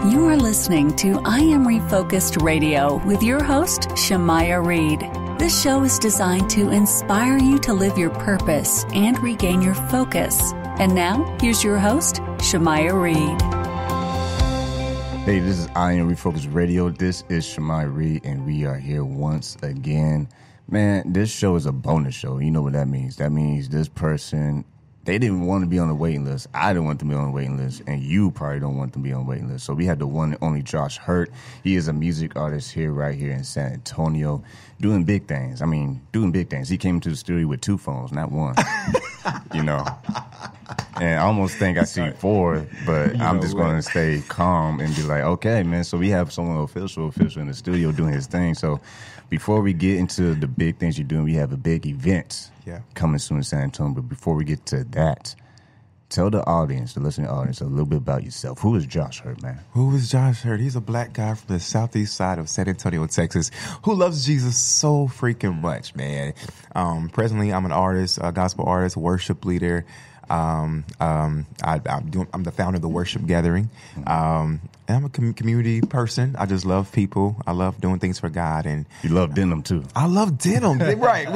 You are listening to I Am Refocused Radio with your host, Shamaya Reed. This show is designed to inspire you to live your purpose and regain your focus. And now, here's your host, Shamaya Reed. Hey, this is I Am Refocused Radio. This is Shamaya Reed, and we are here once again. Man, this show is a bonus show. You know what that means. That means this person, they didn't want to be on the waiting list. I didn't want to be on the waiting list, and you probably don't want to be on the waiting list. So we had the one and only Josh Hurt. He is a music artist right here in San Antonio, doing big things. Doing big things. He came to the studio with 2 phones, not one. You know. And I almost think I see 4, but I'm just going to stay calm and be like, okay, man. So we have someone official in the studio doing his thing. So before we get into the big things you're doing, we have a big event coming soon in San Antonio. But before we get to that, tell the audience, the listening audience, a little bit about yourself. Who is Josh Hurt, man? Who is Josh Hurt? He's a black guy from the southeast side of San Antonio, Texas, who loves Jesus so freaking much, man. Presently, I'm an artist, a gospel artist, worship leader. I'm the founder of the Worship Gathering. And I'm a community person. I just love people. I love doing things for God. And you love denim too. I love denim, right?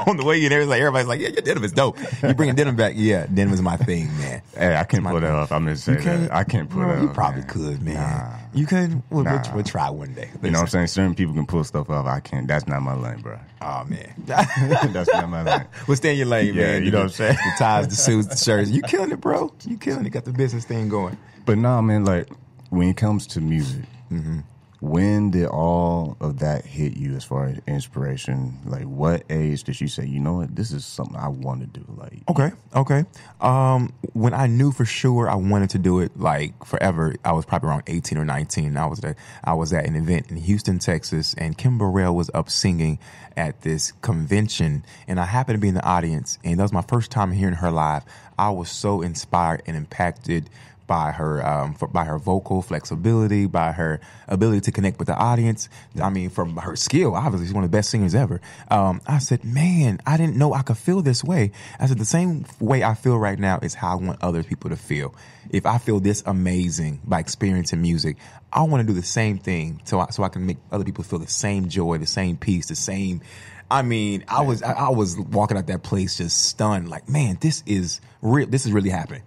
On the way in there, everybody's like, "Yeah, your denim is dope." You bringing denim back? Yeah, denim is my thing, man. Hey, I can't pull that off. I'm gonna say that. I can't pull that off. You probably could, man. Nah. You can. We'll try one day. Listen. You know what I'm saying? Certain people can pull stuff off. I can't. That's not my lane, bro. Oh man, that's not my lane. Well, stay in your lane, man. You know what I'm saying? The ties, the suits, the shirts. You killing it, bro. You killing it. Got the business thing going. But nah, man. Like when it comes to music, when did all of that hit you as far as inspiration? Like, what age did you say, you know what, this is something I want to do? Like, okay. When I knew for sure I wanted to do it, like forever, I was probably around 18 or 19. I was at an event in Houston, Texas, and Kim Burrell was up singing at this convention, and I happened to be in the audience, and that was my first time hearing her live. I was so inspired and impacted by her vocal flexibility, by her ability to connect with the audience. I mean, from her skill, obviously she's one of the best singers ever. I said, man, I didn't know I could feel this way. I said, the same way I feel right now is how I want other people to feel. If I feel this amazing by experiencing music, I want to do the same thing so I can make other people feel the same joy, the same peace, the same. I mean, I was walking out that place just stunned, like, man, this is real. This is really happening.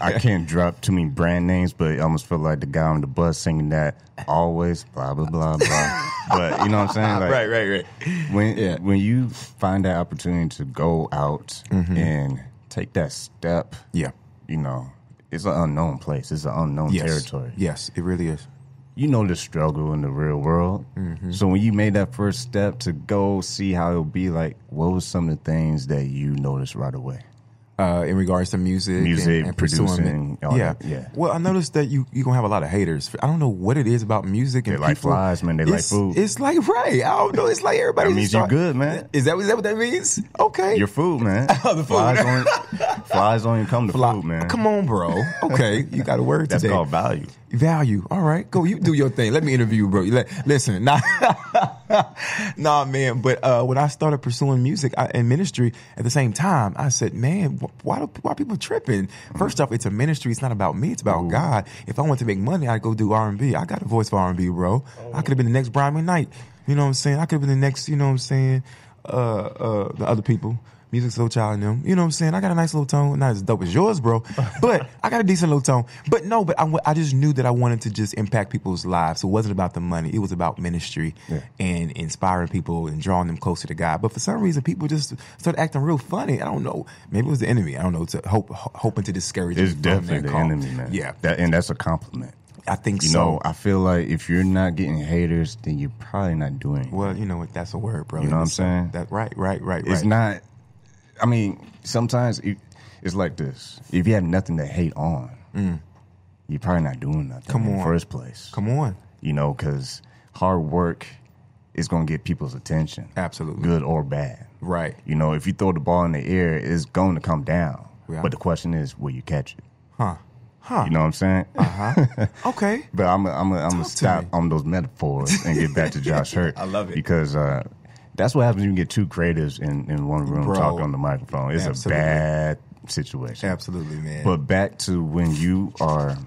I can't drop too many brand names, but I almost feel like the guy on the bus singing that always blah blah blah blah. But you know what I'm saying? Like, right. When you find that opportunity to go out and take that step, you know, it's an unknown place. It's an unknown territory. Yes, it really is. You know the struggle in the real world. So when you made that first step to go see how it'll be, like, what was some of the things that you noticed right away? In regards to music and producing, that. Well, I noticed that you're going to have a lot of haters. I don't know what it is about music. And they like flies, man. They like food. It's like, right. I don't know. It's like everybody. That means you're good, man. Is that what that means? Okay. Your food, man. The food. Flies only come to food, man. Come on, bro. Okay. You got a word That's today. That's called value. Value. All right. Go. You do your thing. Let me interview you, bro. Listen. Nah, man. But when I started pursuing music and ministry at the same time, I said, man, why people tripping? First off, it's a ministry. It's not about me. It's about God. If I want to make money, I'd go do R&B. I got a voice for R&B, bro. I could have been the next Brian McKnight. You know what I'm saying? I could have been the next, you know what I'm saying, the other people. Music Soul Child and them. You know what I'm saying? I got a nice little tone. Not as dope as yours, bro. But I got a decent little tone. But I just knew that I wanted to just impact people's lives. So it wasn't about the money. It was about ministry and inspiring people and drawing them closer to God. But for some reason, people just started acting real funny. I don't know. Maybe it was the enemy. I don't know. Hoping to discourage It's them. definitely the enemy, man. Yeah. And that's a compliment. I think so. You know, I feel like if you're not getting haters, then you're probably not doing it. Well, you know what? That's a word, bro. You know what I'm saying? Right. It's not. I mean, sometimes it's like this. If you have nothing to hate on, you're probably not doing nothing in the first place. Come on. You know, because hard work is going to get people's attention. Absolutely. Good or bad. Right. You know, if you throw the ball in the air, it's going to come down. Yeah. But the question is, will you catch it? You know what I'm saying? Okay. But I'm gonna stop on those metaphors and get back to Josh Hurt. I love it. Because that's what happens when you get two creatives in one room talking on the microphone. It's a bad situation. Absolutely, man. But back to when you are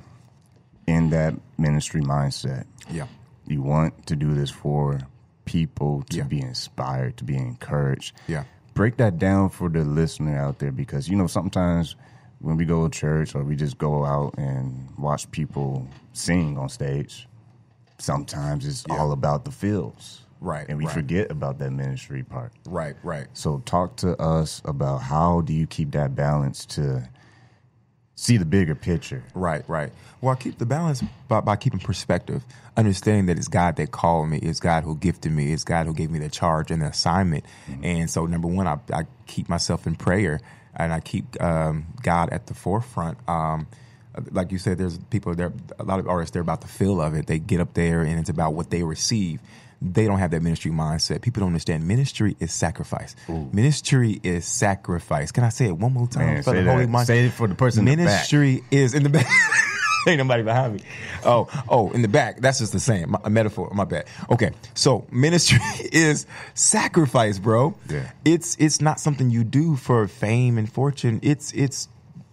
in that ministry mindset. Yeah. You want to do this for people to Yeah. be inspired, to be encouraged. Yeah. Break that down for the listener out there, because, you know, sometimes when we go to church or we just go out and watch people sing on stage, sometimes it's all about the feels. Right. And we right. forget about that ministry part. Right. Right. So talk to us about how do you keep that balance to see the bigger picture. Right, right. Well, I keep the balance by keeping perspective, understanding that it's God that called me, it's God who gifted me, it's God who gave me the charge and the assignment. Mm-hmm. And so, number one, I keep myself in prayer, and I keep God at the forefront. Like you said, there's people there, a lot of artists, they're about the feel of it. They get up there, and it's about what they receive. They don't have that ministry mindset. People don't understand ministry is sacrifice. Ooh. Ministry is sacrifice. Can I say it one more time? Man, say it for the person in the back. Ministry is in the back. Ain't nobody behind me. Oh, in the back. That's just the same. A metaphor. My bad. Okay. So ministry is sacrifice, bro. Yeah. It's not something you do for fame and fortune. It's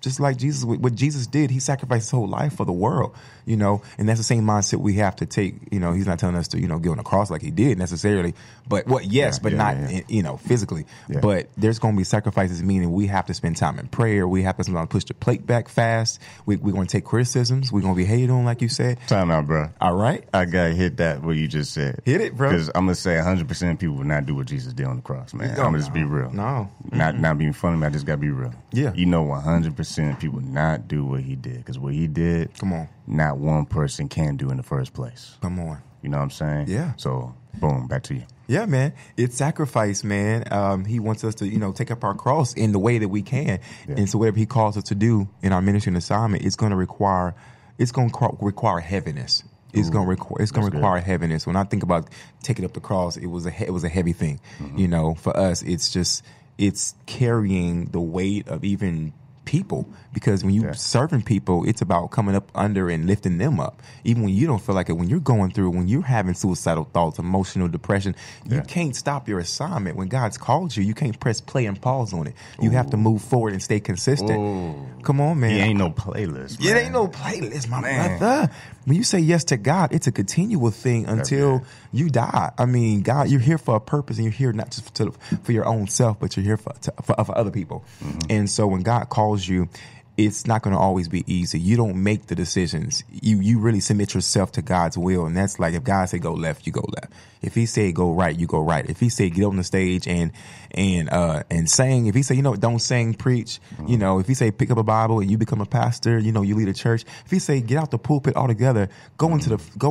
just like Jesus, what Jesus did, he sacrificed his whole life for the world, you know, and that's the same mindset we have to take. You know, he's not telling us to, you know, get on the cross like he did necessarily, but not, you know, physically. Yeah. But there's going to be sacrifices, meaning we have to spend time in prayer. We have to sometimes push the plate back fast. We're going to take criticisms. We're going to be hated on, like you said. Time out, bro. All right. I got to hit that, what you just said. Hit it, bro. Because I'm going to say 100% of people would not do what Jesus did on the cross, man. I'm going to just be real. No. Not being funny, man. I just got to be real. Yeah. You know, 100% of people not do what he did, because what he did, come on, not one person can do in the first place. Come on. You know what I'm saying? Yeah. So, boom, back to you. Yeah, man. It's sacrifice, man. He wants us to, you know, take up our cross in the way that we can. Yeah. And so whatever he calls us to do in our ministry and assignment, it's going to require heaviness. It's going to require heaviness. When I think about taking up the cross, it was a heavy thing. Mm-hmm. You know, for us, it's carrying the weight of even people, because when you serving people, it's about coming up under and lifting them up, even when you don't feel like it. When you're going through, when you're having suicidal thoughts, emotional depression, you can't stop your assignment. When God's called you, you can't press play and pause on it. You have to move forward and stay consistent. Ooh. Come on, man. It ain't no playlist, man. It ain't no playlist, my brother. When you say yes to God, it's a continual thing until you die. I mean, God, you're here for a purpose, and you're here not just for your own self, but you're here for other people. Mm-hmm. And so when God calls you, it's not going to always be easy. You don't make the decisions. You really submit yourself to God's will. And that's like, if God say go left, you go left. If he say go right, you go right. If he say get on the stage and sing, if he say, you know, don't sing, preach, you know, if he say pick up a Bible and you become a pastor, you know, you lead a church. If he say get out the pulpit altogether, go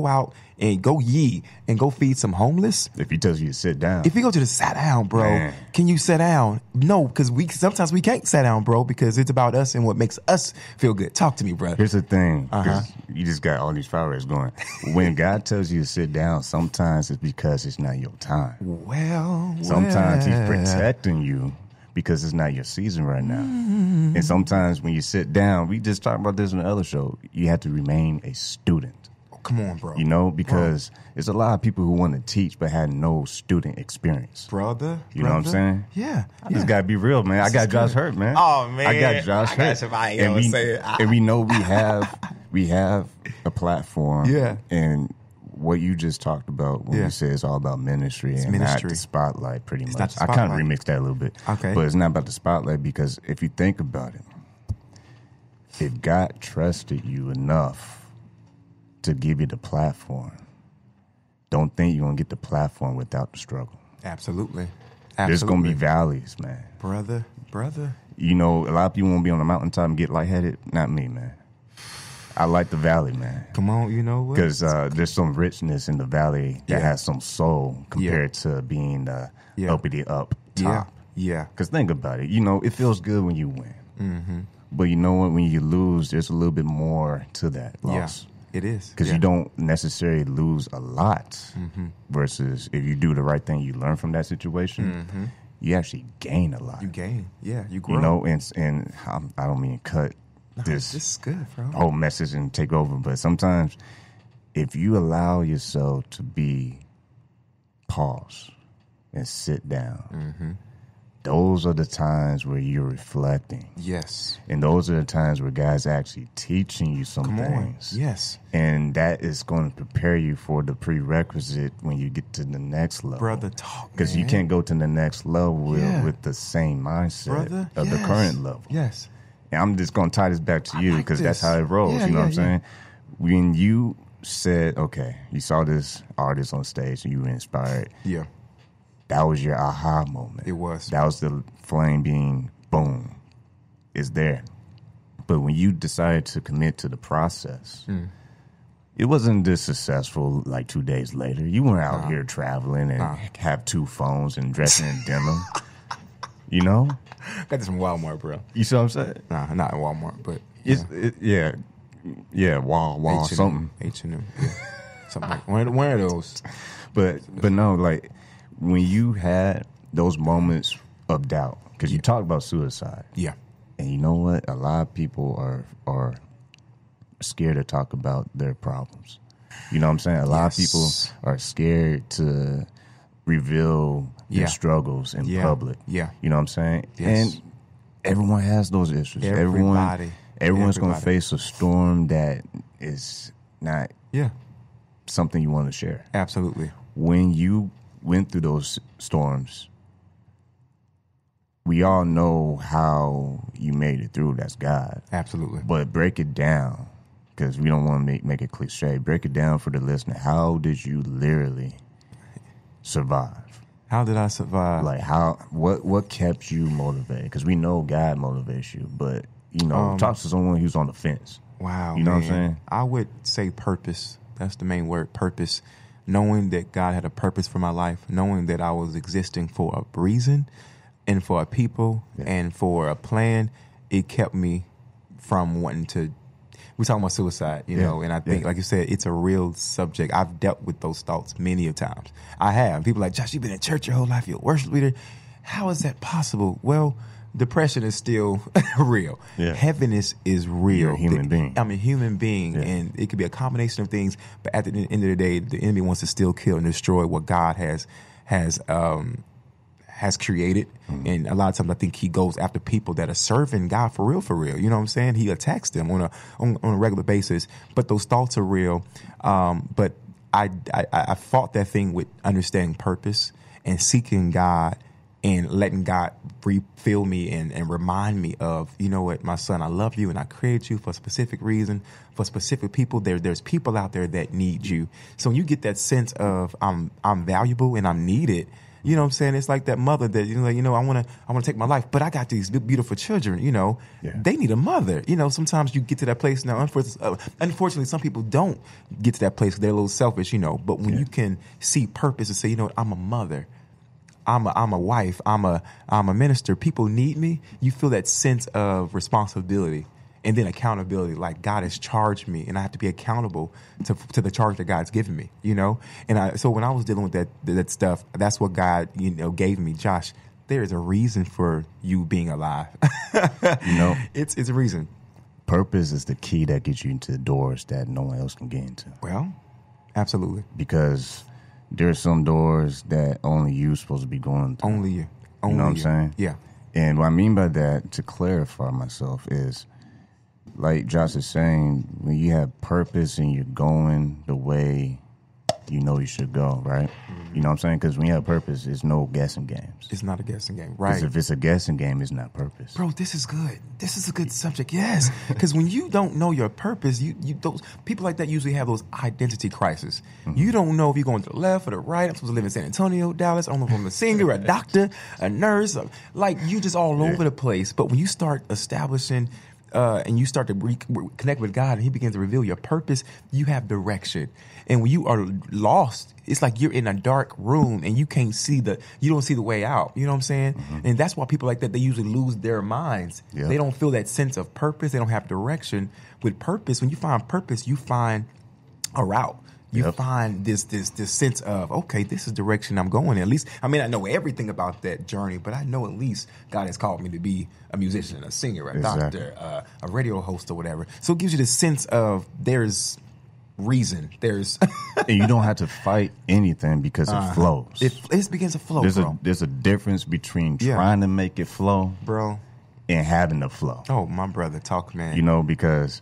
out and go and go feed some homeless. If he tells you to sit down. If you go to the sit down, bro, can you sit down? No, because sometimes we can't sit down, bro, because it's about us and what makes us feel good. Talk to me, brother. Here's the thing, because you just got all these fireworks going. When God tells you to sit down, sometimes it's because it's not your time. Sometimes he's protecting you because it's not your season right now. Mm-hmm. And sometimes when you sit down, we just talked about this in the other show, you have to remain a student. Come on, bro. You know, because there's a lot of people who want to teach but had no student experience. Brother. You know what I'm saying? Yeah. I just got to be real, man. I got Josh Hurt, man. Oh, man. I got Josh Hurt. And we know we have a platform. Yeah. And what you just talked about when you said it's all about ministry and not the spotlight, pretty much. I kind of remixed that a little bit. Okay. But it's not about the spotlight, because if you think about it, if God trusted you enough to give you the platform, don't think you're going to get the platform without the struggle. Absolutely. There's going to be valleys, man. Brother. You know, a lot of people want to be on the mountaintop and get lightheaded. Not me, man. I like the valley, man. Come on, you know what? Because there's some richness in the valley that has some soul compared to being the uppity up top. Yeah. Because think about it. You know, it feels good when you win. Mm-hmm. But you know what? When you lose, there's a little bit more to that loss. Yeah. It is. Because you don't necessarily lose a lot versus if you do the right thing, you learn from that situation, you actually gain a lot. You gain. Yeah, you grow. You know, and I don't mean cut this is good, bro. Whole message and take over, but sometimes if you allow yourself to pause and sit down, those are the times where you're reflecting. Yes. And those are the times where God's actually teaching you some things. Yes. And that is going to prepare you for the prerequisite when you get to the next level. Brother, talk, because you can't go to the next level with the same mindset Brother, of the current level. Yes. And I'm just going to tie this back to you because that's how it rolls. Yeah, you know what I'm saying? When you said, okay, you saw this artist on stage and you were inspired. Yeah. That was your aha moment. It was. That was the flame being, boom, it's there. But when you decided to commit to the process, it wasn't this successful like 2 days later. You weren't out here traveling and have 2 phones and dressing in denim. You know? Got this from Walmart, bro. You see what I'm saying? Nah, not in Walmart, but Wall, something. H&M, yeah. Something like one of those. But no, like when you had those moments of doubt, because you talked about suicide. Yeah. And you know what? A lot of people are scared to talk about their problems. You know what I'm saying? A lot of people are scared to reveal their struggles in public. Yeah. You know what I'm saying? Yes. And everyone has those issues. Everyone's going to face a storm that is not something you want to share. Absolutely. When you went through those storms, we all know how you made it through. That's God. Absolutely. But break it down, because we don't want to make it cliche. Break it down for the listener. How did you literally survive? How did I survive? Like what kept you motivated? Because we know God motivates you, but talk to someone who's on the fence. Wow, you know what I'm saying? I would say purpose. That's the main word, purpose. Knowing that God had a purpose for my life, knowing that I was existing for a reason and for a people and for a plan, it kept me from wanting to. We're talking about suicide, you know, and I think, like you said, it's a real subject. I've dealt with those thoughts many a times. I have. People are like, Josh, you've been in church your whole life. You're a worship leader. How is that possible? Well, depression is still real. Yeah. Heaviness is real. You're a human being. I'm a human being, and it could be a combination of things. But at the end of the day, the enemy wants to still kill and destroy what God has created. And a lot of times I think he goes after people that are serving God for real. You know what I'm saying? He attacks them on a regular basis. But those thoughts are real. But I fought that thing with understanding purpose and seeking God and letting God refill me and remind me of, you know what, my son, I love you and I created you for a specific reason, for specific people. There's people out there that need you. So when you get that sense of I'm valuable and I'm needed, you know what I'm saying? It's like that mother that, I want to take my life, but I got these beautiful children, they need a mother. Sometimes you get to that place. Now, unfortunately, some people don't get to that place because they're a little selfish, but when you can see purpose and say, I'm a mother, I'm a wife, I'm a minister, people need me, you feel that sense of responsibility. And then accountability, like God has charged me and I have to be accountable to the charge that God's given me, And so when I was dealing with that stuff, that's what God, gave me. Josh, there is a reason for you being alive. It's a reason. Purpose is the key that gets you into doors that no one else can get into. Well, absolutely. Because there are some doors that only you're supposed to be going through. Only you. You know what I'm saying? Yeah. And what I mean by that, to clarify myself, is like Josh is saying, when you have purpose and you're going the way you know you should go, right? Mm-hmm. You know what I'm saying? Because when you have purpose, it's no guessing games. It's not a guessing game, right? Because if it's a guessing game, it's not purpose. Bro, this is good. This is a good subject, yes. Because when you don't know your purpose, those people like that usually have those identity crises. Mm-hmm. You don't know if you're going to the left or the right. I'm supposed to live in San Antonio, Dallas. I don't know if I'm a singer, a doctor, a nurse. Like, you just all over the place. But when you start establishing and you start to connect with God and he begins to reveal your purpose, you have direction. And when you are lost, it's like you're in a dark room and you don't see the way out. You know what I'm saying? Mm-hmm. And that's why people like that, they usually lose their minds. Yep. They don't feel that sense of purpose. They don't have direction. With purpose, when you find purpose, you find a route. You find this sense of, okay, this is the direction I'm going in. At least, I may not know everything about that journey, but I know at least God has called me to be a musician, a singer, a doctor, a radio host or whatever. So it gives you the sense of there's reason. There's And you don't have to fight anything because it flows. It begins to flow, bro. There's a difference between trying to make it flow, bro, and having the flow. Oh, my brother, talk, man. You know, because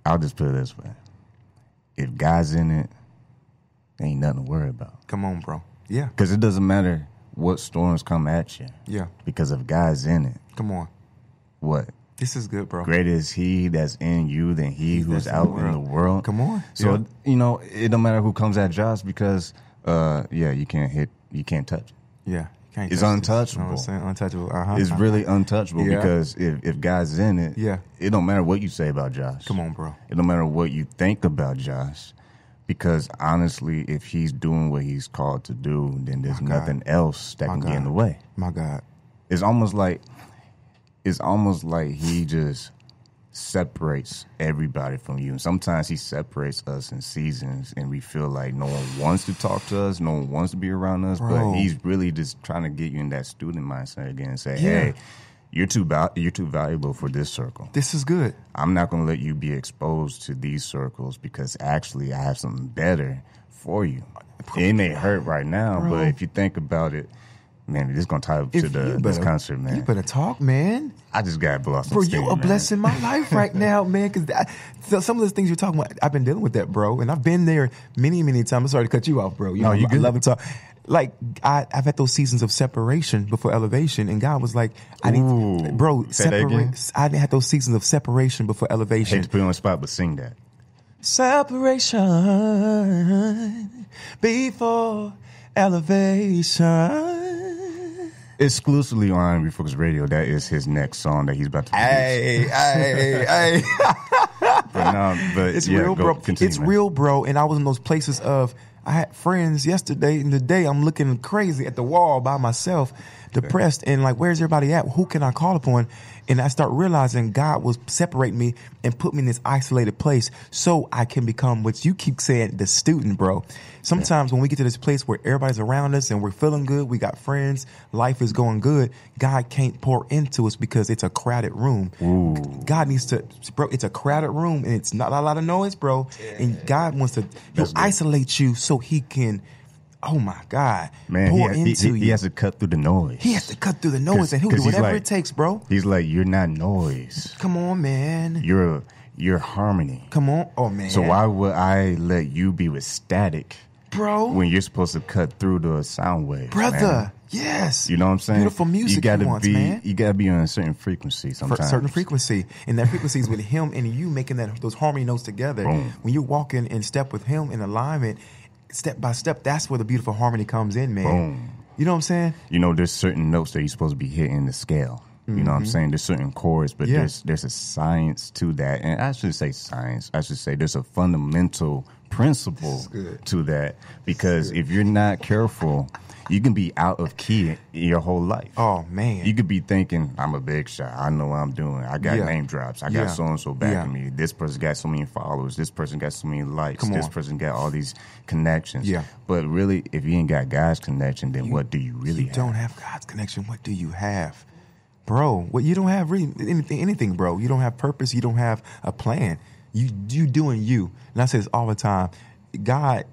I'll just put it this way. If God's in it, there ain't nothing to worry about. Come on, bro. Yeah. Because it doesn't matter what storms come at you. Yeah. Because if God's in it. Come on. What? This is good, bro. Greater is he that's in you than he who's out in the world. Come on. So, you know, it don't matter who comes at Josh because, you can't touch it. Yeah. It's untouchable. You know what I'm saying? Untouchable. It's really untouchable because if God's in it, it don't matter what you say about Josh. Come on, bro. It don't matter what you think about Josh. Because honestly, if he's doing what he's called to do, then there's nothing else that can get in the way. My God. It's almost like he just separates everybody from you. And sometimes he separates us in seasons and we feel like no one wants to talk to us, no one wants to be around us, but he's really just trying to get you in that student mindset again and say, hey, you're too valuable for this circle. This is good. I'm not going to let you be exposed to these circles because actually I have something better for you. It may hurt right now, but if you think about it, man, this is going to tie up to this concert, man. You better talk, man. I just got blessed. Bro, you are blessing my life right now, man, because some of those things you're talking about, I've been dealing with that, bro, and I've been there many, many times. I'm sorry to cut you off, bro. You know, I love to talk. Like, I've had those seasons of separation before elevation, and God was like, I had those seasons of separation before elevation. I hate to put you on the spot, but sing that. Separation before elevation. Exclusively on Refocus Radio, that is his next song that he's about to release. Hey. but it's real, bro. Continue, it's man. real, bro. And I was in those places of, I had friends yesterday and today I'm looking crazy at the wall by myself, depressed, and like, where's everybody at? Who can I call upon? And I start realizing God was separating me and put me in this isolated place so I can become what you keep saying, the student, bro. Sometimes when we get to this place where everybody's around us and we're feeling good, we got friends, life is going good, God can't pour into us because it's a crowded room. Ooh. God needs to, bro, it's a crowded room and it's not a lot of noise, bro. And God wants to isolate you so he can, oh my God, man, pour into you. He has to cut through the noise. He has to cut through the noise and he'll do whatever it takes, bro. He's like, you're not noise. Come on, man. You're harmony. Come on. Oh, man. So why would I let you be with static, bro, when you're supposed to cut through the sound waves, brother? Man? Yes. You know what I'm saying? Beautiful music. You gotta man. You gotta be on a certain frequency sometimes. For a certain frequency, and that frequency is with him and you making those harmony notes together. Boom. When you're walking in step with him in alignment, step by step, that's where the beautiful harmony comes in, man. Boom. You know what I'm saying? You know, there's certain notes that you're supposed to be hitting the scale. You know what I'm saying? There's certain chords, but there's a science to that. And I shouldn't say science. I should say there's a fundamental principle to that. Because if you're not careful, you can be out of key your whole life. Oh, man. You could be thinking, I'm a big shot. I know what I'm doing. I got name drops. I got so-and-so backing me. This person got so many followers. This person got so many likes. This person got all these connections. Yeah. But really, if you ain't got God's connection, then what do you really have? You don't have God's connection. What do you have? Bro, what you don't have really anything, bro. You don't have purpose. You don't have a plan. You doing you. And I say this all the time. God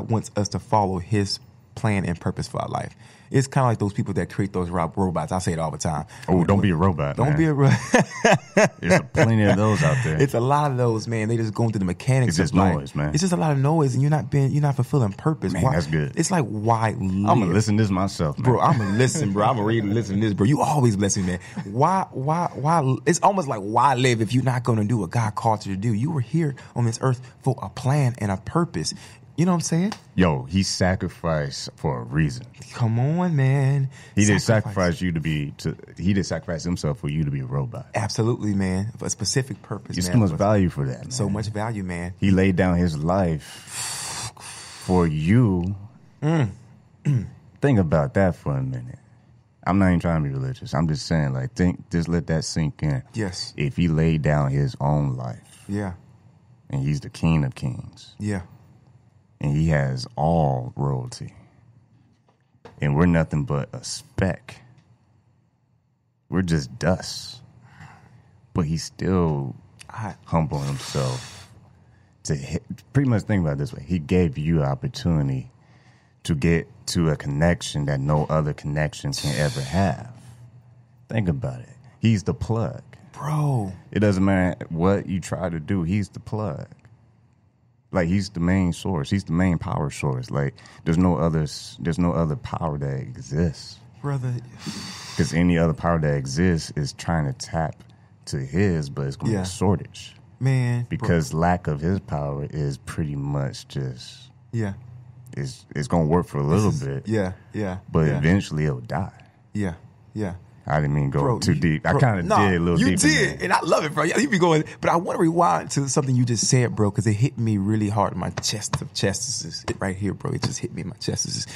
wants us to follow his plan and purpose for our life. It's kind of like those people that create those robots. I say it all the time. Oh, don't be a robot. Don't be a robot. There's plenty of those out there. It's a lot of those, man. They just going through the mechanics. It's just noise, man. It's just a lot of noise, and you're not fulfilling purpose. Man, that's good. It's like, why live? I'm gonna listen to this myself, man. Bro. I'm gonna listen, bro. I'm gonna read and listen to this, bro. You always blessing, man. Why? It's almost like, why live if you're not gonna do what God called you to do? You were here on this earth for a plan and a purpose. You know what I'm saying? Yo, he sacrificed for a reason. Come on, man. He didn't sacrifice he didn't sacrifice himself for you to be a robot. Absolutely, man. For a specific purpose, There's man. so much value for that, man. So much value, man. He laid down his life for you. Think about that for a minute. I'm not even trying to be religious. I'm just saying, like, just let that sink in. Yes. If he laid down his own life. Yeah. And he's the King of Kings. Yeah. And he has all royalty. And we're nothing but a speck. We're just dust. But he still humbled himself pretty much think about it this way. He gave you an opportunity to get to a connection that no other connection can ever have. Think about it. He's the plug. Bro. It doesn't matter what you try to do. He's the plug. Like, he's the main source. He's the main power source. Like, there's no other power that exists. Brother. Because any other power that exists is trying to tap to his, but it's going to be a shortage. Man. Because lack of his power is pretty much just... Yeah. It's going to work for a little bit. Yeah. But eventually it'll die. Yeah. I didn't mean go too deep. I kind of did a little deep. You did, and I love it, bro. You be going, but I want to rewind to something you just said, bro, because it hit me really hard in my chest of chestes. Right here, bro. It just hit me in my chestes.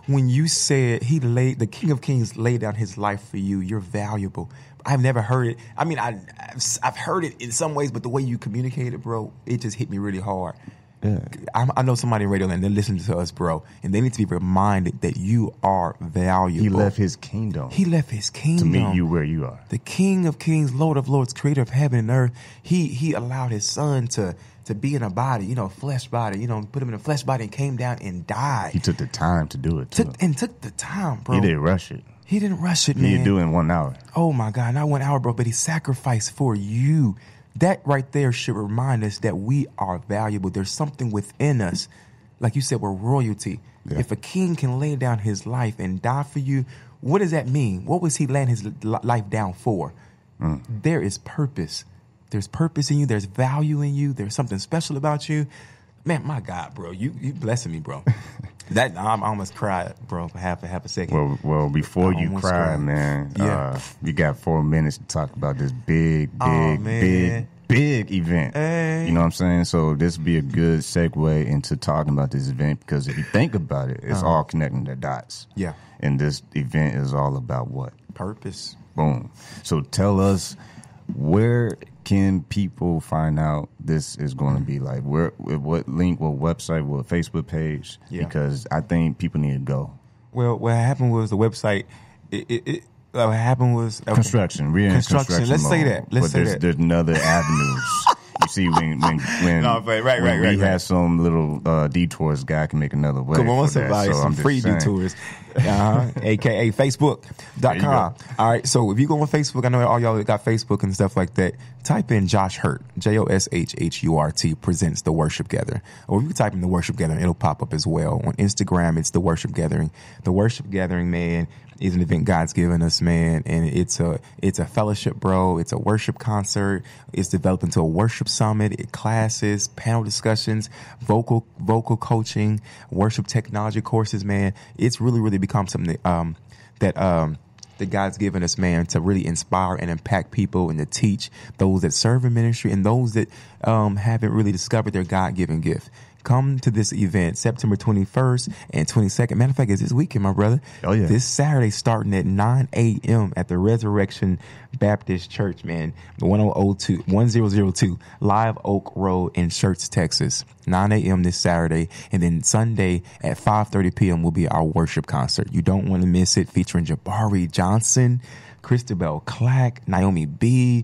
When you said the King of Kings laid down his life for you, you're valuable. I've never heard it. I mean, I've heard it in some ways, but the way you communicate it, bro, it just hit me really hard. Yeah. I know somebody in radio land, they're listening to us, bro, and they need to be reminded that you are valuable. He left his kingdom. To meet you where you are. The King of Kings, Lord of Lords, creator of heaven and earth. He allowed his son to be in a body, a flesh body, put him in a flesh body and came down and died. He took the time to do it, took the time, bro. He didn't rush it. He didn't rush it, man. He did do it in 1 hour. Oh, my God, not 1 hour, bro, but he sacrificed for you. That right there should remind us that we are valuable. There's something within us. Like you said, we're royalty. Yeah. If a king can lay down his life and die for you, what does that mean? What was he laying his life down for? There is purpose. There's purpose in you. There's value in you. There's something special about you. Man, my God, bro, you blessing me, bro. I almost cried, bro, for half a second. Well, before you cry, man, you got 4 minutes to talk about this big event. Hey. You know what I'm saying? So this would be a good segue into talking about this event, because if you think about it, it's all connecting the dots. Yeah. And this event is all about what? Purpose. Boom. So tell us, where can people find out this is going to be? Like, what link, what website, what Facebook page? Yeah. Because I think people need to go. Well, what happened was the website, what happened was... Construction. We're in construction Let's mode. say that. There's another avenues. You see, when no, right. We have some little detours, guy can make another way. Come on, for that. somebody, So some free detours. AKA Facebook.com. All right, so if you go on Facebook, I know all y'all that got Facebook and stuff like that, type in Josh Hurt, JOSHHURT, presents The Worship Gathering. Or if you type in The Worship Gathering, it'll pop up as well. On Instagram, it's The Worship Gathering. The Worship Gathering, man, is an event God's given us, man, and it's a fellowship, bro. It's a worship concert. It's developed into a worship summit, classes, panel discussions, vocal coaching, worship technology courses, man. It's really become something that God's given us, man, to really inspire and impact people and to teach those that serve in ministry and those that haven't really discovered their God-given gift. Come to this event, September 21st and 22nd. Matter of fact, it's this weekend, my brother. Oh, yeah. This Saturday starting at 9 a.m. at the Resurrection Baptist Church, man. 1002 Live Oak Road in Schertz, Texas. 9 a.m. this Saturday. And then Sunday at 5:30 p.m. will be our worship concert. You don't want to miss it. Featuring Jabari Johnson, Christabel Clack, Naomi B.,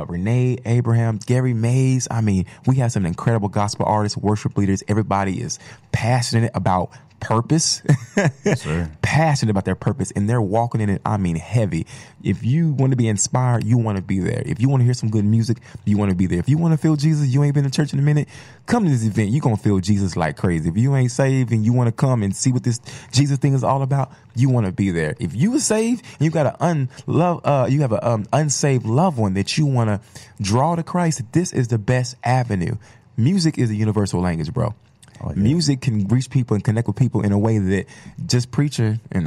Renee Abraham, Gary Mays. I mean, we have some incredible gospel artists, worship leaders. Everybody is passionate about purpose, yes, sir. Passionate about their purpose, and they're walking in it, I mean, heavy. If you want to be inspired, you want to be there. If you want to hear some good music, you want to be there. If you want to feel Jesus, you ain't been to church in a minute, come to this event. You're going to feel Jesus like crazy. If you ain't saved and you want to come and see what this Jesus thing is all about, you want to be there. If you were saved and you got an unsaved loved one that you want to draw to Christ, this is the best avenue. Music is a universal language, bro. Oh, yeah. Music can reach people and connect with people in a way that just preacher and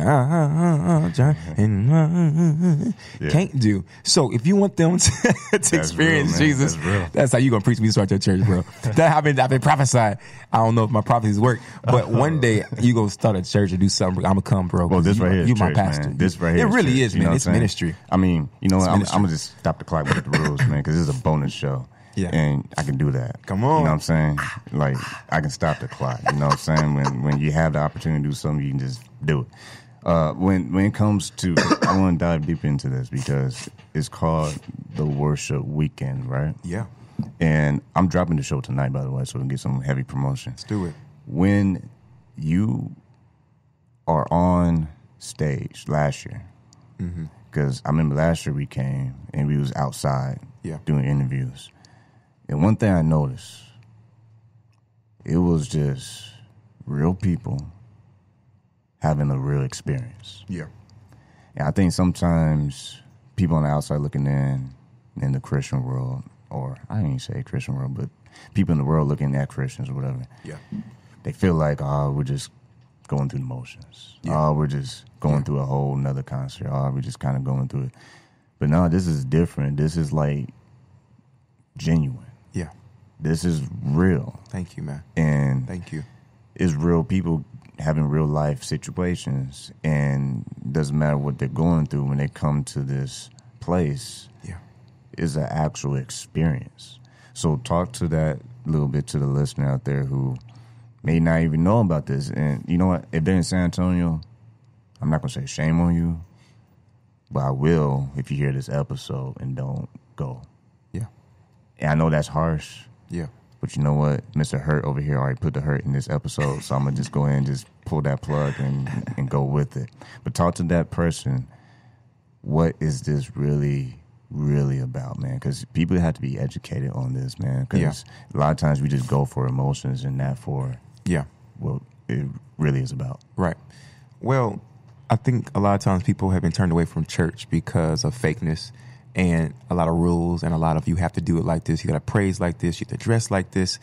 can't do. So if you want them to experience real, Jesus, that's how you gonna preach me to start your church, bro. I've been prophesied. I don't know if my prophecies work, but one day you gonna start a church and do something. I'm gonna come, bro. Well, this right here, you my pastor. Man. This right here, it really church, is, man. It's ministry. I mean, you know, I'm gonna just stop the clock with the rules, man, because this is a bonus show. Yeah. And I can do that. Come on. You know what I'm saying? Like, I can stop the clock. You know what I'm saying? When you have the opportunity to do something, you can just do it. When it comes to, I want to dive deep into this because it's called the Worship Weekend, right? Yeah. And I'm dropping the show tonight, by the way, so we can get some heavy promotion. Let's do it. When you are on stage last year, because I remember last year we came and we was outside doing interviews. And one thing I noticed, it was just real people having a real experience. Yeah. And I think sometimes people on the outside looking in the Christian world, or I didn't even say Christian world, but people in the world looking at Christians or whatever, they feel like, we're just going through the motions. Yeah. We're just going through a whole nother concert. We're just kind of going through it. But no, this is different. This is like genuine. Yeah. This is real. Thank you, man. And thank you. It's real people having real life situations, and it doesn't matter what they're going through when they come to this place. Yeah. It's an actual experience. So talk to that little bit to the listener out there who may not even know about this. And you know what? If they're in San Antonio, I'm not going to say shame on you, but I will if you hear this episode and don't go. Yeah. And I know that's harsh. Yeah. But you know what? Mr. Hurt over here already put the hurt in this episode, so I'm going to just go ahead and just pull that plug and go with it. But talk to that person. What is this really about, man? Because people have to be educated on this, man. Because a lot of times we just go for emotions and not for what it really is about. Right. Well, I think a lot of times people have been turned away from church because of fakeness and a lot of rules and a lot of you have to do it like this. You got to praise like this. You have to dress like this.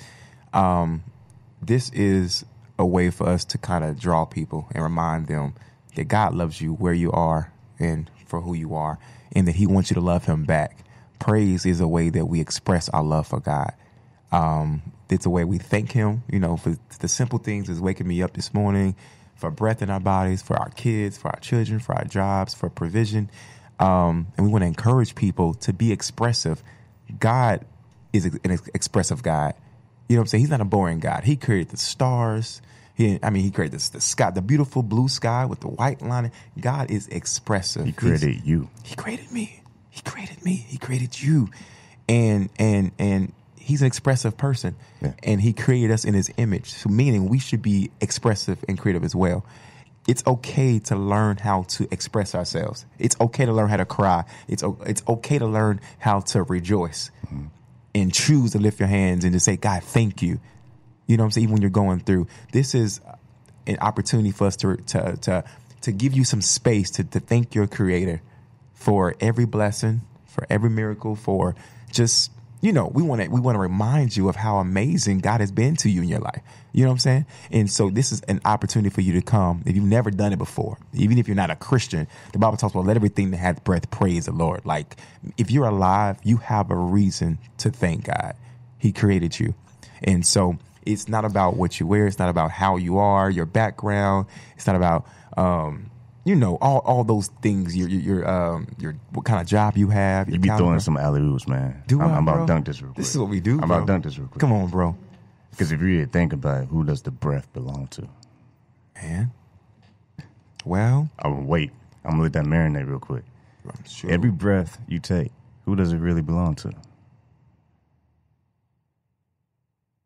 This is a way for us to kind of draw people and remind them that God loves you where you are and for who you are, and that he wants you to love him back. Praise is a way that we express our love for God. It's a way we thank him, for the simple things as waking me up this morning, for breath in our bodies, for our kids, for our children, for our jobs, for provision. And we want to encourage people to be expressive. God is an expressive God. You know what I'm saying? He's not a boring God. He created the stars. He created the sky, the beautiful blue sky with the white lining. God is expressive. He created you. He created me. He created me. He created you. And he's an expressive person. Yeah. And he created us in his image. So meaning we should be expressive and creative as well. It's okay to learn how to express ourselves. It's okay to learn how to cry. It's okay to learn how to rejoice and choose to lift your hands and to say, God, thank you. You know what I'm saying? Even when you're going through, this is an opportunity for us to give you some space to thank your creator for every blessing, for every miracle, for just, we want to remind you of how amazing God has been to you in your life. You know what I'm saying? And so this is an opportunity for you to come. If you've never done it before, even if you're not a Christian, the Bible talks about let everything that hath breath praise the Lord. Like if you're alive, you have a reason to thank God. He created you. And so it's not about what you wear. It's not about how you are, your background. It's not about, all those things. Your what kind of job you have. You be throwing some alley-oops, man. I'm about to dunk this real quick. This is what we do. I'm about to dunk this real quick. Come on, bro. Because if you really think about it, who does the breath belong to? Man. Well, I'm gonna let that marinate real quick. Sure. Every breath you take, who does it really belong to?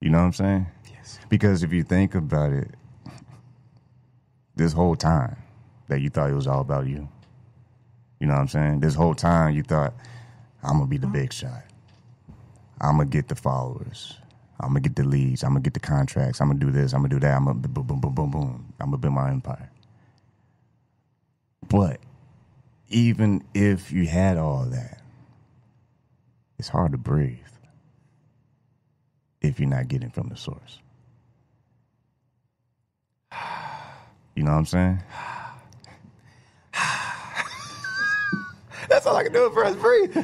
You know what I'm saying? Yes. Because if you think about it, this whole time that you thought it was all about you, you know what I'm saying? This whole time you thought, I'm going to be the big shot. I'm going to get the followers. I'm going to get the leads. I'm going to get the contracts. I'm going to do this. I'm going to do that. I'm going to boom, boom, boom, boom, boom. I'm going to build my empire. But even if you had all that, it's hard to breathe if you're not getting from the source. You know what I'm saying? That's all I can do for us. Breathe.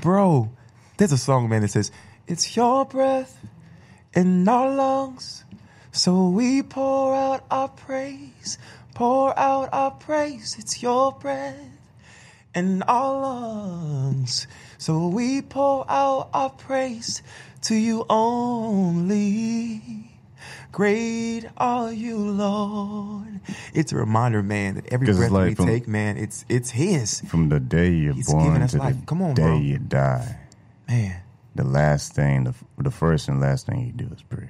Bro, there's a song, man, that says, it's your breath in our lungs, so we pour out our praise. Pour out our praise. It's your breath in our lungs, so we pour out our praise to you only. Great are you, Lord. It's a reminder, man, that every breath we take, man, it's his. From the day you're born to the day you die. Man. the first and last thing you do is breathe.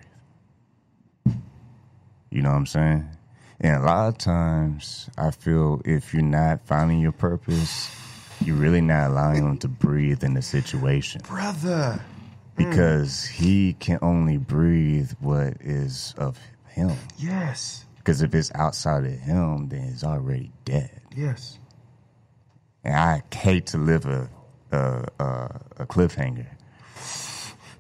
You know what I'm saying? And a lot of times, I feel if you're not finding your purpose, you're really not allowing him to breathe in the situation. Brother. Because he can only breathe what is of him. Yes. Because if it's outside of him, then it's already dead. Yes. And I hate to live a cliffhanger.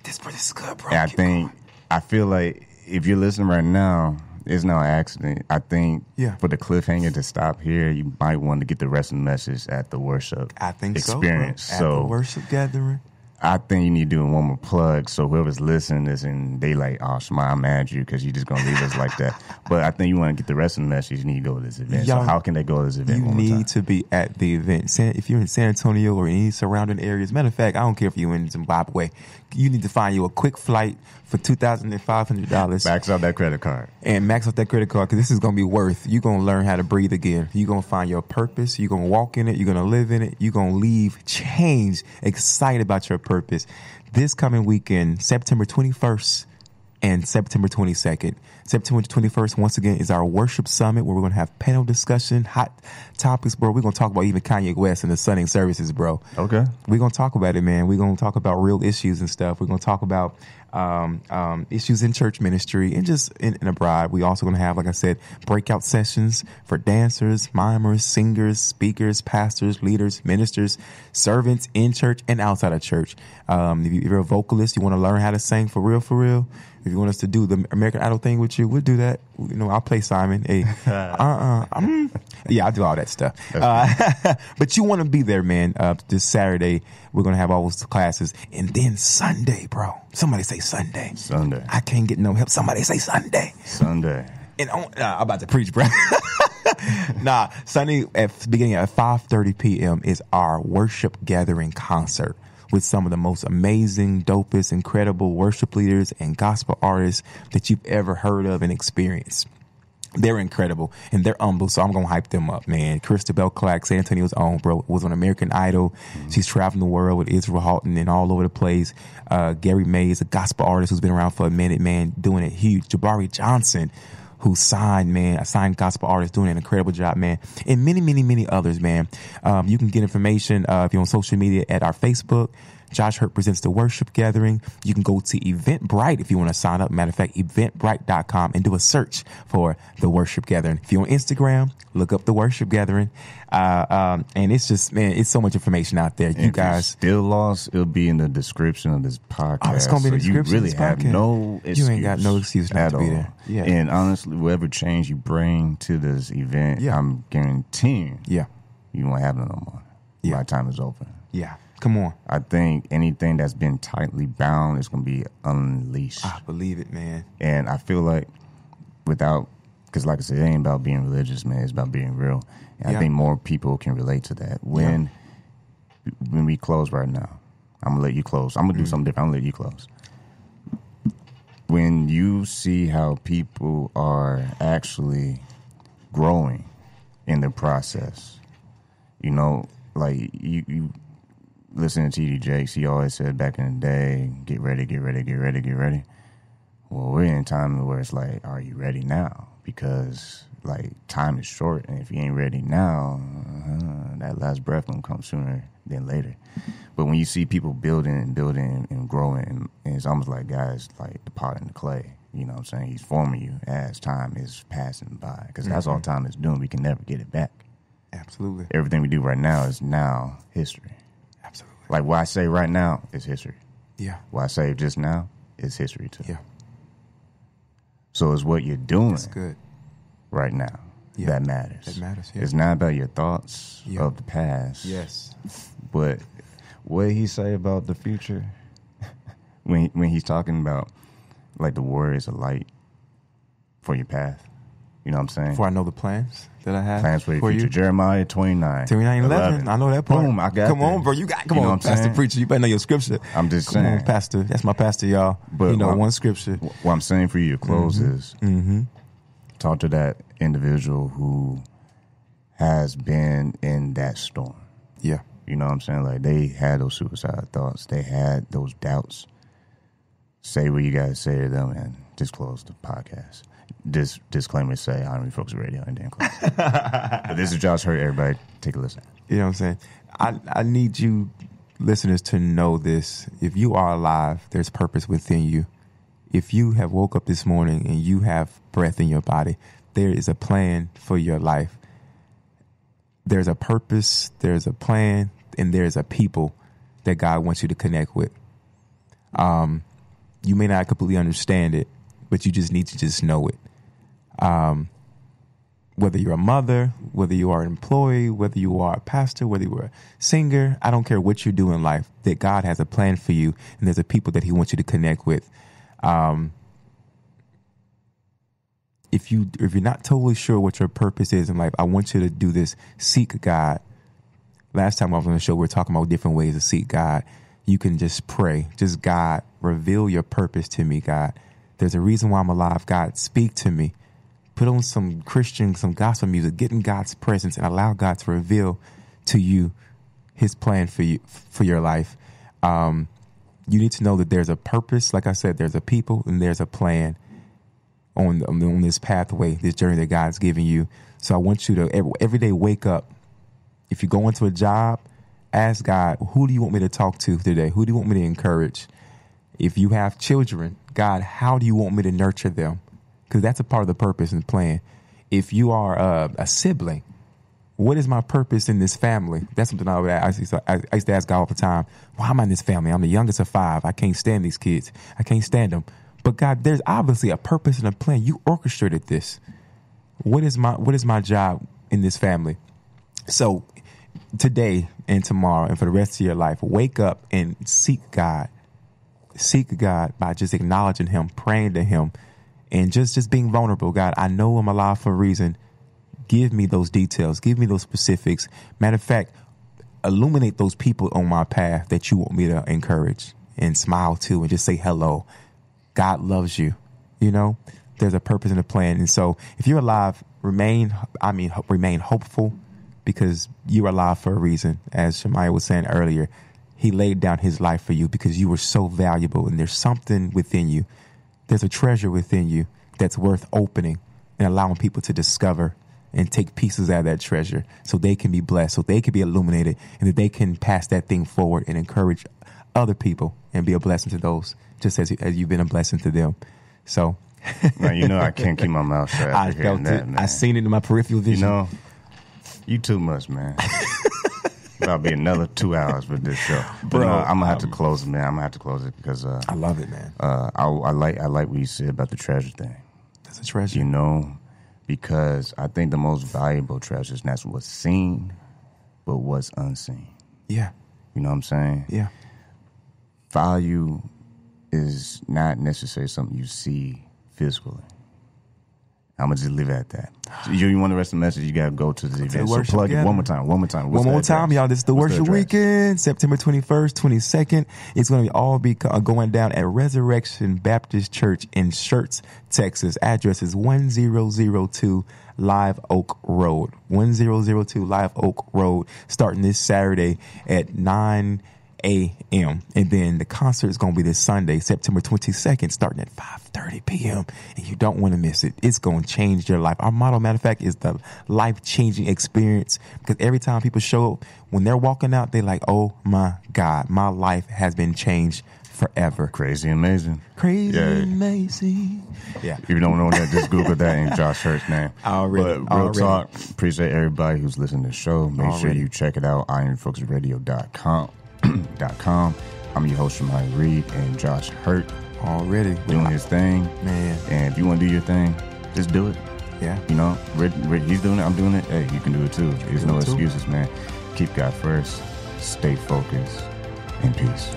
This is good, bro. And I feel like if you're listening right now, it's no accident. I think for the cliffhanger to stop here, you might want to get the rest of the message at the worship experience. So, at the worship gathering. I think you need to do one more plug so whoever's listening is and they like, oh, Shema, I'm mad at you because you're just going to leave us like that. But I think you want to get the rest of the message, you need to go to this event. So how can they go to this event? You need to be at the event. If you're in San Antonio or any surrounding areas, matter of fact, I don't care if you're in Zimbabwe, you need to find you a quick flight for $2,500. Max out that credit card. And max out that credit card because this is going to be worth. You're going to learn how to breathe again. You're going to find your purpose. You're going to walk in it. You're going to live in it. You're going to leave changed, excited about your purpose. This coming weekend, September 21st and September 22nd. September 21st, once again, is our worship summit where we're going to have panel discussion, hot topics, bro. We're going to talk about even Kanye West and the Sunday services, bro. Okay. We're going to talk about it, man. We're going to talk about real issues and stuff. We're going to talk about issues in church ministry and just in abroad. We also going to have, like I said, breakout sessions for dancers, mimers, singers, speakers, pastors, leaders, ministers, servants in church and outside of church. If you're a vocalist, you want to learn how to sing for real. If you want us to do the American Idol thing with you, we'll do that. You know, I'll play Simon. Hey, yeah, I'll do all that stuff. But you want to be there, man. This Saturday, we're going to have all those classes. And then Sunday, bro. Somebody say Sunday. Sunday. I can't get no help. Somebody say Sunday. Sunday. And I'm about to preach, bro. Sunday beginning at 5:30 p.m. is our worship gathering concert with some of the most amazing, dopest, incredible worship leaders and gospel artists that you've ever heard of and experienced. They're incredible and they're humble, so I'm going to hype them up, man. Christabel Clark, San Antonio's own, bro, was on American Idol. Mm-hmm. She's traveling the world with Israel Houghton and all over the place. Gary Mays, a gospel artist who's been around for a minute, man, doing it huge. Jabari Johnson, who signed gospel artist, doing an incredible job, man. And many, many, many others, man. You can get information if you're on social media at our Facebook. Josh Hurt presents the worship gathering. You can go to Eventbrite if you want to sign up. Matter of fact, eventbrite.com and do a search for the worship gathering. If you're on Instagram, look up the worship gathering. And it's just, man, it's so much information out there. And you guys still lost, it'll be in the description of this podcast. Oh, it's going to be in the description of this podcast. You really have no excuse. You ain't got no excuse not to be there. Yeah. And honestly, whatever change you bring to this event, I'm guaranteeing you won't have it no more. By the time it's over. Yeah. Come on. I think anything that's been tightly bound is going to be unleashed. I believe it, man. And I feel like because like I said, it ain't about being religious, man. It's about being real. And I think more people can relate to that. When we close right now, I'm going to let you close. I'm going to do something different. I'm going to let you close. When you see how people are actually growing in the process, you know, like you listening to T.D. Jakes, he always said back in the day, get ready, get ready, get ready, get ready. Well, we're in a time where it's like, are you ready now? Because, like, time is short, and if you ain't ready now, that last breath gonna come sooner than later. But when you see people building and growing, and it's almost like guys like the pot and the clay, you know what I'm saying? He's forming you as time is passing by, because that's all time is doing. We can never get it back. Absolutely. Everything we do right now is now history. Absolutely. Like what I say right now is history. Yeah. What I say just now is history too. Yeah. So it's what you're doing. That's good. Right now that matters. That matters. Yeah. It's not about your thoughts of the past. Yes. But what did he say about the future? when he's talking about like the word is a light for your path. You know what I'm saying? Before I know the plans that I have. Plans for your future. You. Jeremiah 29. 29:11. I know that part. Boom, I got Come on, that. bro. Come on, Pastor Preacher. You better know your scripture. I'm just Come saying. on, Pastor. That's my pastor, y'all. But one scripture. What I'm saying for you to close is talk to that individual who has been in that storm. Yeah. You know what I'm saying? Like, they had those suicidal thoughts. They had those doubts. Say what you got to say to them and just close the podcast. Disclaimer say, I don't refocus radio, and then close. But this is Josh Hurt. Everybody, take a listen. You know what I'm saying? I need you listeners to know this. If you are alive, there's purpose within you. If you have woke up this morning and you have breath in your body, there is a plan for your life. There's a purpose, there's a plan, and there's a people that God wants you to connect with. You may not completely understand it, but you just need to just know it. Whether you're a mother, whether you are an employee, whether you are a pastor, whether you are a singer, I don't care what you do in life, that God has a plan for you, and there's a people that he wants you to connect with. If you're not totally sure what your purpose is in life, I want you to do this. Seek God. Last time I was on the show, we were talking about different ways to seek God. You can just pray. Just, God, reveal your purpose to me, God. There's a reason why I'm alive. God, speak to me. Put on some Christian, some gospel music, get in God's presence and allow God to reveal to you his plan for you, for your life. You need to know that there's a purpose. Like I said, there's a people and there's a plan on this pathway, this journey that God's giving you. So I want you to every day wake up. If you go into a job, ask God, who do you want me to talk to today? Who do you want me to encourage? If you have children, God, how do you want me to nurture them? Because that's a part of the purpose and plan. If you are a sibling, what is my purpose in this family? That's something I used to ask God all the time. Why am I in this family? I'm the youngest of 5. I can't stand these kids. I can't stand them. But God, there's obviously a purpose and a plan. You orchestrated this. What is my job in this family? So today and tomorrow and for the rest of your life, wake up and seek God. Seek God by just acknowledging him, praying to him, and just being vulnerable. God, I know I'm alive for a reason. Give me those details. Give me those specifics. Matter of fact, illuminate those people on my path that you want me to encourage and smile to and just say hello. God loves you. You know, there's a purpose and a plan. And so if you're alive, remain hopeful, because you're alive for a reason. As Shemaiah was saying earlier, he laid down his life for you because you were so valuable, and there's something within you. There's a treasure within you that's worth opening and allowing people to discover and take pieces out of that treasure so they can be blessed, so they can be illuminated, and that they can pass that thing forward and encourage other people and be a blessing to those, just as you've been a blessing to them. So, man, you know I can't keep my mouth shut. I felt that, it. man. I seen it in my peripheral vision. You know, you too much, man. That'll be another 2 hours with this show. But Bro, no, I'm gonna have to close it, man. I'm gonna have to close it because I love it, man. I like what you said about the treasure thing. That's a treasure. You know, because I think the most valuable treasure is not what's seen, but what's unseen. Yeah. You know what I'm saying? Yeah. Value is not necessarily something you see physically. I'm going to just leave it at that. So you want the rest of the message, you got to go to the event. So plug it one more time. One more time, y'all. This is the Worship Weekend, September 21st, 22nd. It's going to all be going down at Resurrection Baptist Church in Schertz, Texas. Address is 1002 Live Oak Road. 1002 Live Oak Road, starting this Saturday at 9 a.m. And then the concert is going to be this Sunday, September 22nd, starting at 5:30 p.m. And you don't want to miss it. It's going to change your life. Our motto, matter of fact, is the life-changing experience, because every time people show up, when they're walking out, they're like, oh my God, my life has been changed forever. Crazy amazing. Crazy amazing. Yeah. If you don't know that, just Google that in Josh Hurt's name. Already. But real talk, appreciate everybody who's listening to the show. Make sure you check it out, ironfocusradio.com. I'm your host, Shemaiah Reed, and Josh Hurt already doing his thing, man. And if you want to do your thing, just do it. Yeah, you know, he's doing it, I'm doing it. Hey, you can do it too. There's no excuses, man. Keep God first, stay focused, and peace.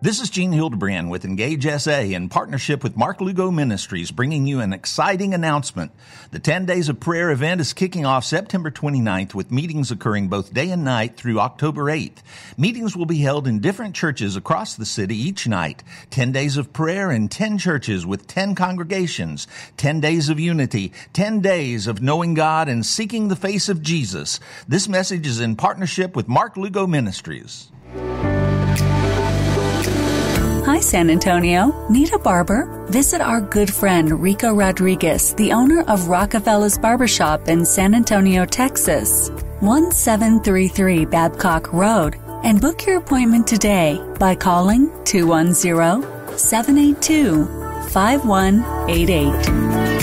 This is Gene Hildebrand with Engage SA in partnership with Mark Lugo Ministries, bringing you an exciting announcement. The 10 Days of Prayer event is kicking off September 29th with meetings occurring both day and night through October 8th. Meetings will be held in different churches across the city each night. 10 days of prayer in 10 churches with 10 congregations. 10 days of unity. 10 days of knowing God and seeking the face of Jesus. This message is in partnership with Mark Lugo Ministries. Hi, San Antonio. Need a barber? Visit our good friend Rico Rodriguez, the owner of Rockefeller's Barbershop in San Antonio, Texas, 1733 Babcock Road, and book your appointment today by calling 210-782-5188.